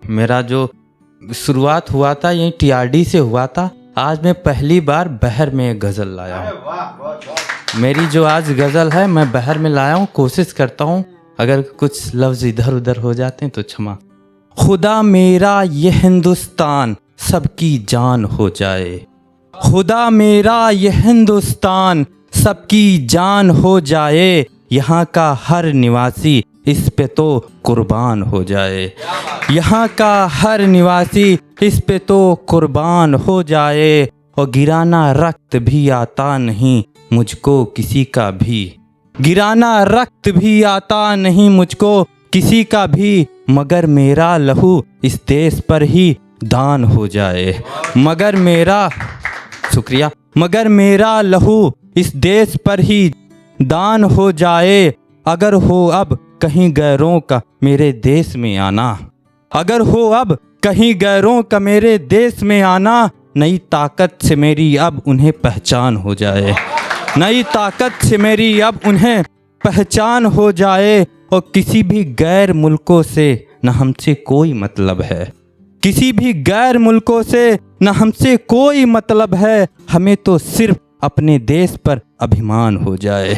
मेरा जो शुरुआत हुआ था यही टीआरडी से हुआ था। आज मैं पहली बार बहर में एक गज़ल लाया हूँ। मेरी जो आज गज़ल है मैं बहर में लाया हूँ। कोशिश करता हूँ अगर कुछ लफ्ज़ इधर उधर हो जाते हैं तो क्षमा। खुदा मेरा ये हिंदुस्तान सबकी जान हो जाए, खुदा मेरा ये हिंदुस्तान सबकी जान हो जाए, यहाँ का हर निवासी इस पे तो कुर्बान हो जाए, यहाँ का हर निवासी इस पे तो कुर्बान हो जाए। और गिराना रक्त भी आता नहीं मुझको किसी का भी, गिराना रक्त भी आता नहीं मुझको किसी का भी, मगर मेरा लहू इस देश पर ही दान हो जाए, मगर मेरा शुक्रिया, मगर मेरा लहू इस देश पर ही दान हो जाए। अगर हो अब कहीं गैरों का मेरे देश में आना, अगर हो अब कहीं गैरों का मेरे देश में आना, नई ताकत से मेरी अब उन्हें पहचान हो जाए, नई ताकत से मेरी अब उन्हें पहचान हो जाए। और किसी भी गैर मुल्कों से न हमसे कोई मतलब है, किसी भी गैर मुल्कों से न हमसे कोई मतलब है, हमें तो सिर्फ अपने देश पर अभिमान हो जाए।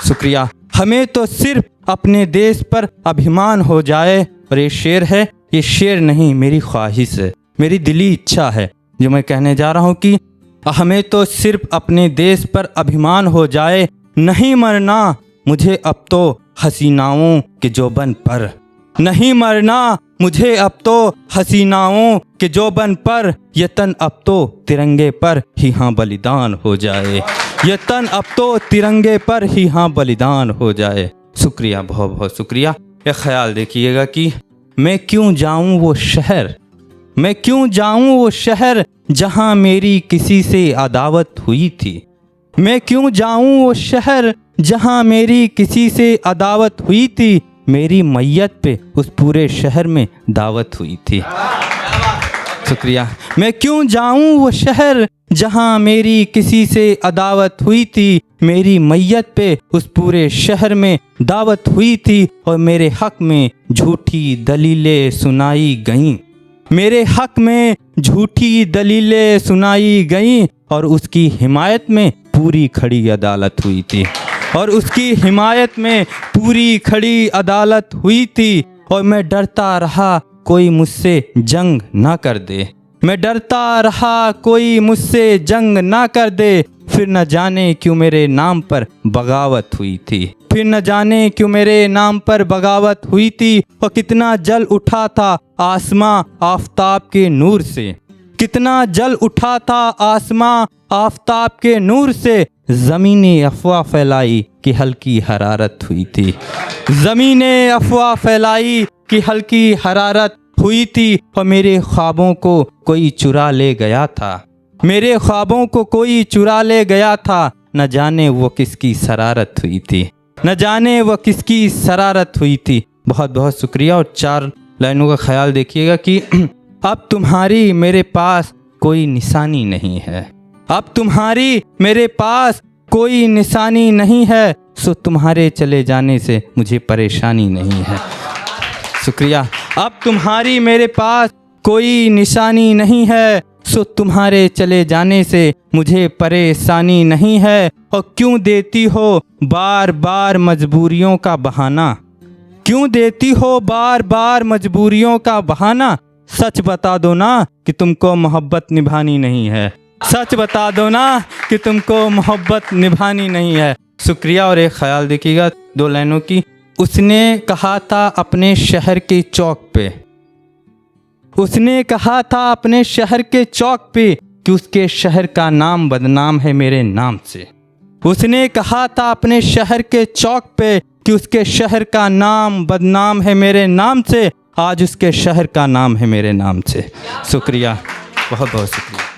शुक्रिया, हमें तो सिर्फ अपने देश पर अभिमान हो जाए। और ये शेर है, ये शेर नहीं मेरी ख्वाहिश है, मेरी दिली इच्छा है जो मैं कहने जा रहा हूँ कि हमें तो सिर्फ अपने देश पर अभिमान हो जाए, नहीं मरना मुझे अब तो हसीनाओं के जोबन पर, नहीं मरना मुझे अब तो हसीनाओं के जोबन पर, ये तन अब तो तिरंगे पर ही हाँ बलिदान हो जाए, ये तन अब तो तिरंगे पर ही हाँ बलिदान हो जाए। शुक्रिया, बहुत बहुत शुक्रिया। ये ख्याल देखिएगा कि मैं क्यों जाऊं वो शहर, मैं क्यों जाऊं वो शहर जहां मेरी किसी से अदावत हुई थी, मैं क्यों जाऊं वो शहर जहां मेरी किसी से अदावत हुई थी, मेरी मैयत पे उस पूरे शहर में दावत हुई थी। शुक्रिया। मैं क्यों जाऊं वो शहर जहां मेरी किसी से अदावत हुई थी, मेरी मैयत पे उस पूरे शहर में दावत हुई थी, और मेरे हक में झूठी दलीलें सुनाई गईं, मेरे हक में झूठी दलीलें सुनाई गईं, और उसकी हिमायत में पूरी खड़ी अदालत हुई थी, और उसकी हिमायत में पूरी खड़ी अदालत हुई थी। और मैं डरता रहा कोई मुझसे जंग ना कर दे, मैं डरता रहा कोई मुझसे जंग ना कर दे, फिर न जाने क्यों मेरे नाम पर बगावत हुई थी, फिर न जाने क्यों मेरे नाम पर बगावत हुई थी। और कितना जल उठा था आसमां आफताब के नूर से, कितना जल उठा था आसमां आफताब के नूर से, ज़मीने अफवाह फैलाई कि हल्की हरारत हुई थी, ज़मीने अफवाह फैलाई कि हल्की हरारत हुई थी। और मेरे ख्वाबों को कोई चुरा ले गया था, मेरे ख्वाबों को कोई चुरा ले गया था, न जाने वो किसकी शरारत हुई थी, न जाने वो किसकी शरारत हुई थी। बहुत बहुत शुक्रिया। और 4 लाइनों का ख्याल देखिएगा कि अब तुम्हारी मेरे पास कोई निशानी नहीं है, अब तुम्हारी मेरे पास कोई निशानी नहीं है, सो तुम्हारे चले जाने से मुझे परेशानी नहीं है। शुक्रिया। अब तुम्हारी मेरे पास कोई निशानी नहीं है, सो तुम्हारे चले जाने से मुझे परेशानी नहीं है। और क्यों देती हो बार बार मजबूरियों का बहाना, क्यों देती हो बार बार मजबूरियों का बहाना, सच बता दो ना कि तुमको मोहब्बत निभानी नहीं है, सच बता दो ना कि तुमको मोहब्बत निभानी नहीं है। शुक्रिया। और एक ख्याल देखिएगा 2 लाइनों की। उसने कहा था अपने शहर के चौक पे, उसने कहा था अपने शहर के चौक पे कि उसके शहर का नाम बदनाम है मेरे नाम से, उसने कहा था अपने शहर के चौक पे कि उसके शहर का नाम बदनाम है मेरे नाम से, आज उसके शहर का नाम है मेरे नाम से। शुक्रिया, बहुत बहुत शुक्रिया।